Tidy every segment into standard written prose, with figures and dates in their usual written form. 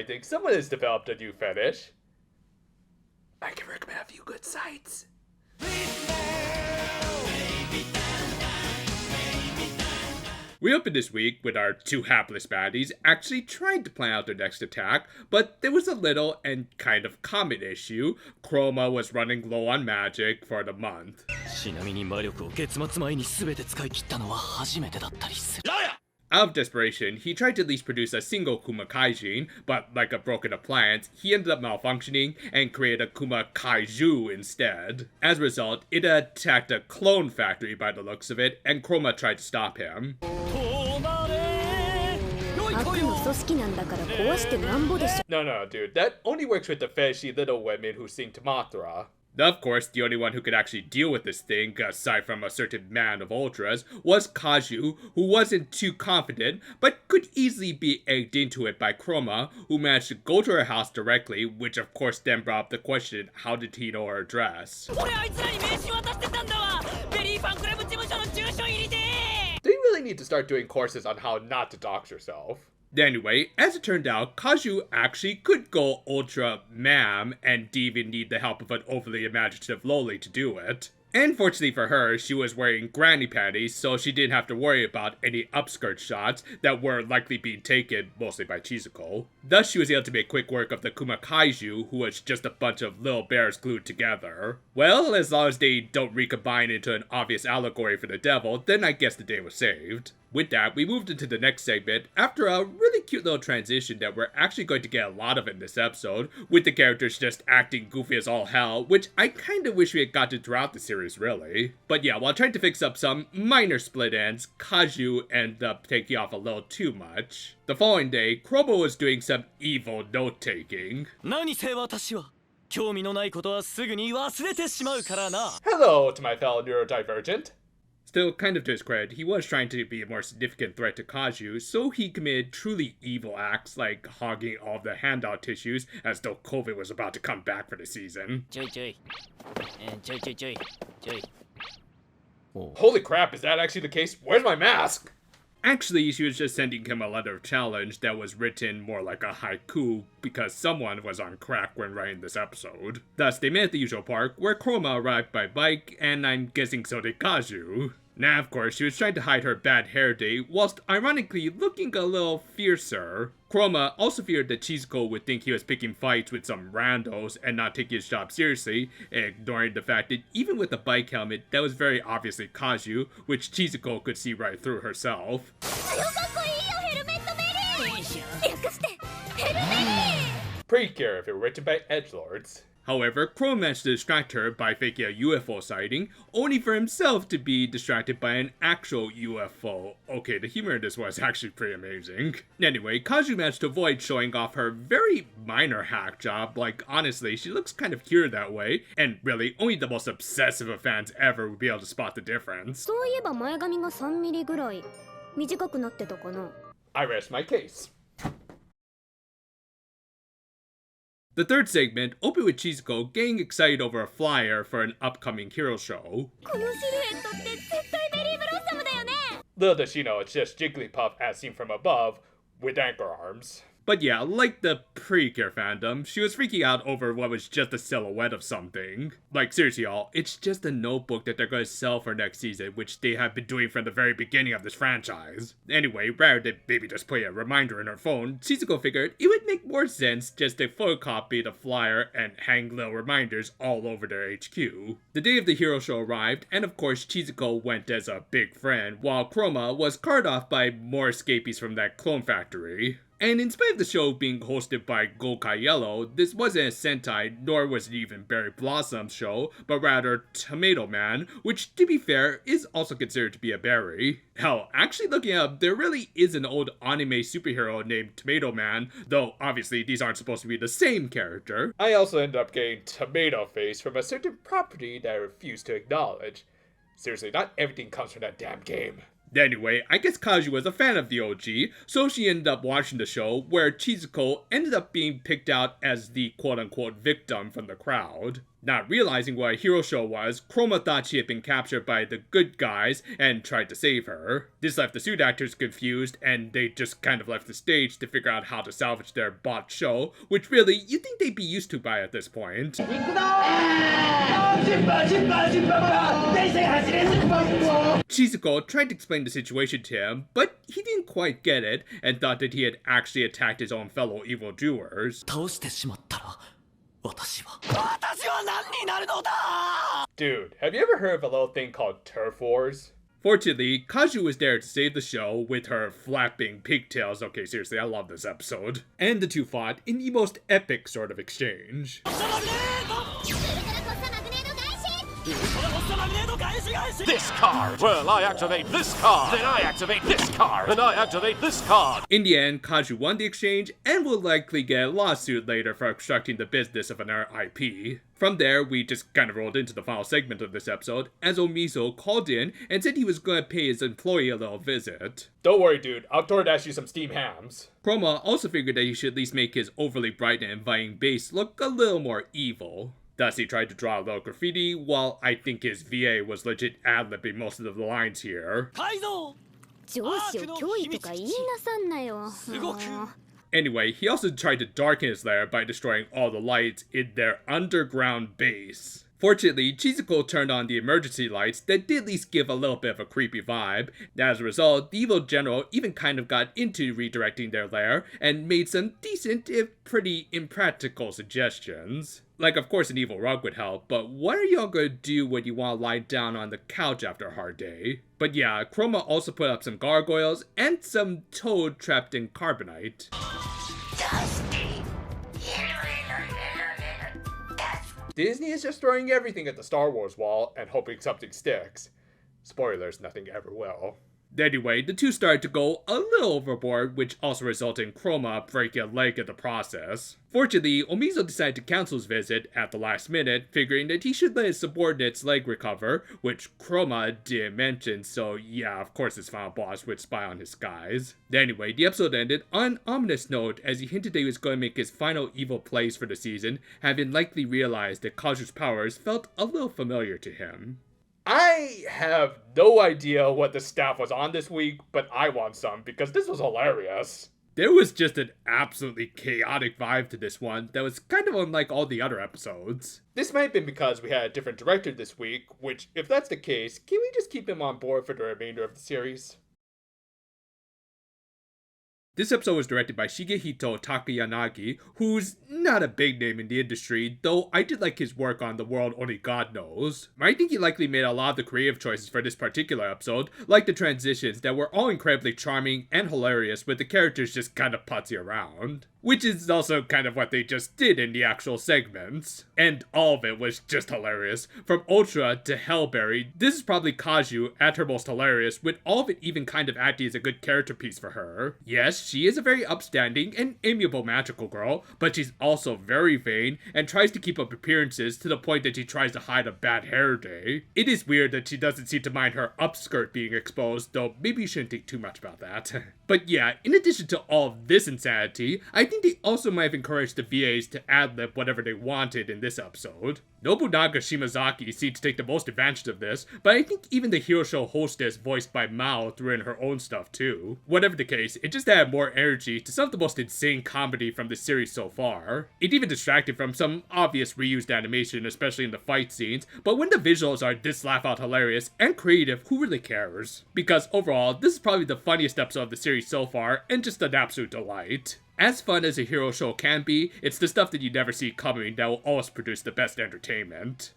I think someone has developed a new fetish. I can recommend a few good sites. We opened this week with our two hapless baddies actually trying to plan out their next attack, but there was a little and kind of common issue. Chroma was running low on magic for the month. Out of desperation, he tried to at least produce a single Kuma Kaijin, but like a broken appliance, he ended up malfunctioning and created a Kuma Kaiju instead. As a result, it attacked a clone factory by the looks of it, and Chroma tried to stop him. No, dude, that only works with the fishy little women who sing to Mothra. Of course, the only one who could actually deal with this thing, aside from a certain man of ultras, was Kaiju, who wasn't too confident, but could easily be egged into it by Chroma, who managed to go to her house directly, which of course then brought up the question, how did he know her address? Do you really need to start doing courses on how not to dox yourself? Anyway, as it turned out, Kaiju actually could go Ultrama'am and didn't even need the help of an overly imaginative loli to do it. And fortunately for her, she was wearing granny panties, so she didn't have to worry about any upskirt shots that were likely being taken mostly by Chizuko. Thus, she was able to make quick work of the Kuma Kaiju, who was just a bunch of little bears glued together. Well, as long as they don't recombine into an obvious allegory for the devil, then I guess the day was saved. With that, we moved into the next segment after a really cute little transition that we're actually going to get a lot of in this episode, with the characters just acting goofy as all hell, which I kinda wish we had gotten throughout the series, really. But yeah, while trying to fix up some minor split ends, Kaiju ended up taking off a little too much. The following day, Chroma was doing some evil note-taking. Hello to my fellow neurodivergent. Still, kind of to his credit, he was trying to be a more significant threat to Kaiju, so he committed truly evil acts like hogging all the handout tissues as though COVID was about to come back for the season. Holy crap, is that actually the case? Where's my mask? Actually, she was just sending him a letter of challenge that was written more like a haiku because someone was on crack when writing this episode. Thus, they met at the usual park, where Chroma arrived by bike, and I'm guessing so did Kaiju. Now, of course, she was trying to hide her bad hair day, whilst ironically looking a little fiercer. Chroma also feared that Chizuko would think he was picking fights with some randos and not taking his job seriously, ignoring the fact that even with the bike helmet, that was very obviously Kaiju, which Chizuko could see right through herself. Precure if it were written by edgelords. However, Chroma managed to distract her by faking a UFO sighting, only for himself to be distracted by an actual UFO. Okay, the humor in this was actually pretty amazing. Anyway, Kaiju managed to avoid showing off her very minor hack job. Like, honestly, she looks kind of cured that way, and really, only the most obsessive of fans ever would be able to spot the difference. I rest my case. The third segment opened with Chizuko getting excited over a flyer for an upcoming hero show. Little does she know, it's just Jigglypuff as seen from above, with anchor arms. But yeah, like the Precure fandom, she was freaking out over what was just a silhouette of something. Like, seriously y'all, it's just a notebook that they're gonna sell for next season, which they have been doing from the very beginning of this franchise. Anyway, rather than maybe just put a reminder in her phone, Chizuko figured it would make more sense just to photocopy the flyer and hang little reminders all over their HQ. The day of the hero show arrived, and of course Chizuko went as a big friend, while Chroma was carted off by more escapees from that clone factory. And in spite of the show being hosted by Gokai Yellow, this wasn't a Sentai, nor was it even Berry Blossom's show, but rather Tomato Man, which, to be fair, is also considered to be a berry. Hell, actually looking up, there really is an old anime superhero named Tomato Man, though obviously these aren't supposed to be the same character. I also ended up getting Tomato Face from a certain property that I refuse to acknowledge. Seriously, not everything comes from that damn game. Anyway, I guess Kaiju was a fan of the OG, so she ended up watching the show, where Chizuko ended up being picked out as the quote-unquote victim from the crowd. Not realizing what a hero show was, Chroma thought she had been captured by the good guys and tried to save her. This left the suit actors confused, and they just kind of left the stage to figure out how to salvage their botched show, which really, you'd think they'd be used to by at this point. Shizuko tried to explain the situation to him, but he didn't quite get it, and thought that he had actually attacked his own fellow evildoers. Dude, have you ever heard of a little thing called turf wars? Fortunately, Kaju was there to save the show with her flapping pigtails. Okay, seriously, I love this episode. And the two fought in the most epic sort of exchange. This card! Well, I activate this card! Then I activate this card! And I activate this card! In the end, Kaju won the exchange and will likely get a lawsuit later for obstructing the business of another IP. From there, we just kind of rolled into the final segment of this episode, as Omiso called in and said he was going to pay his employee a little visit. Don't worry, dude. I'll DoorDash you some steamed hams. Chroma also figured that he should at least make his overly bright and inviting base look a little more evil. Thus, he tried to draw a little graffiti, while I think his VA was legit ad-libbing most of the lines here. Anyway, he also tried to darken his lair by destroying all the lights in their underground base. Fortunately, Chizuko turned on the emergency lights that did at least give a little bit of a creepy vibe. As a result, the evil general even kind of got into redirecting their lair and made some decent, if pretty impractical suggestions. Like, of course an evil rug would help, but what are y'all gonna do when you want to lie down on the couch after a hard day? But yeah, Chroma also put up some gargoyles and some toad trapped in carbonite. Disney is just throwing everything at the Star Wars wall and hoping something sticks. Spoilers, nothing ever will. Anyway, the two started to go a little overboard, which also resulted in Chroma breaking a leg in the process. Fortunately, Omiso decided to cancel his visit at the last minute, figuring that he should let his subordinate's leg recover, which Chroma didn't mention, so yeah, of course his final boss would spy on his guys. Anyway, the episode ended on an ominous note as he hinted that he was going to make his final evil plays for the season, having likely realized that Kazu's powers felt a little familiar to him. I have no idea what the staff was on this week, but I want some because this was hilarious. There was just an absolutely chaotic vibe to this one that was kind of unlike all the other episodes. This might have been because we had a different director this week, which, if that's the case, can we just keep him on board for the remainder of the series? This episode was directed by Shigehito Takayanagi, who's not a big name in the industry, though I did like his work on The World Only God Knows. I think he likely made a lot of the creative choices for this particular episode, like the transitions that were all incredibly charming and hilarious with the characters just kind of putzing around. Which is also kind of what they just did in the actual segments. And all of it was just hilarious. From Ultra to Hellberry, this is probably Kaju at her most hilarious, with all of it even kind of acting as a good character piece for her. Yes, she is a very upstanding and amiable magical girl, but she's also very vain and tries to keep up appearances to the point that she tries to hide a bad hair day. It is weird that she doesn't seem to mind her upskirt being exposed, though maybe you shouldn't think too much about that. But yeah, in addition to all of this insanity, I think they also might have encouraged the VAs to ad-lib whatever they wanted in this episode. Nobunaga Shimazaki seemed to take the most advantage of this, but I think even the hero show hostess voiced by Mao threw in her own stuff too. Whatever the case, it just added more energy to some of the most insane comedy from the series so far. It even distracted from some obvious reused animation, especially in the fight scenes, but when the visuals are this laugh-out hilarious and creative, who really cares? Because overall, this is probably the funniest episode of the series so far, and just an absolute delight. As fun as a hero show can be, it's the stuff that you never see coming that will always produce the best entertainment.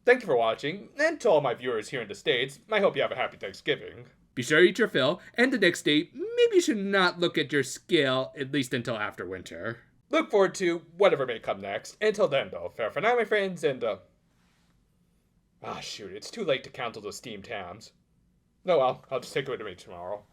Thank you for watching, and to all my viewers here in the States, I hope you have a happy Thanksgiving. Be sure to eat your fill, and the next day, maybe you should not look at your scale, at least until after winter. Look forward to whatever may come next. Until then, though, fair for now, my friends, and shoot, it's too late to cancel those steamed hams. No, well, I'll just take it with me tomorrow.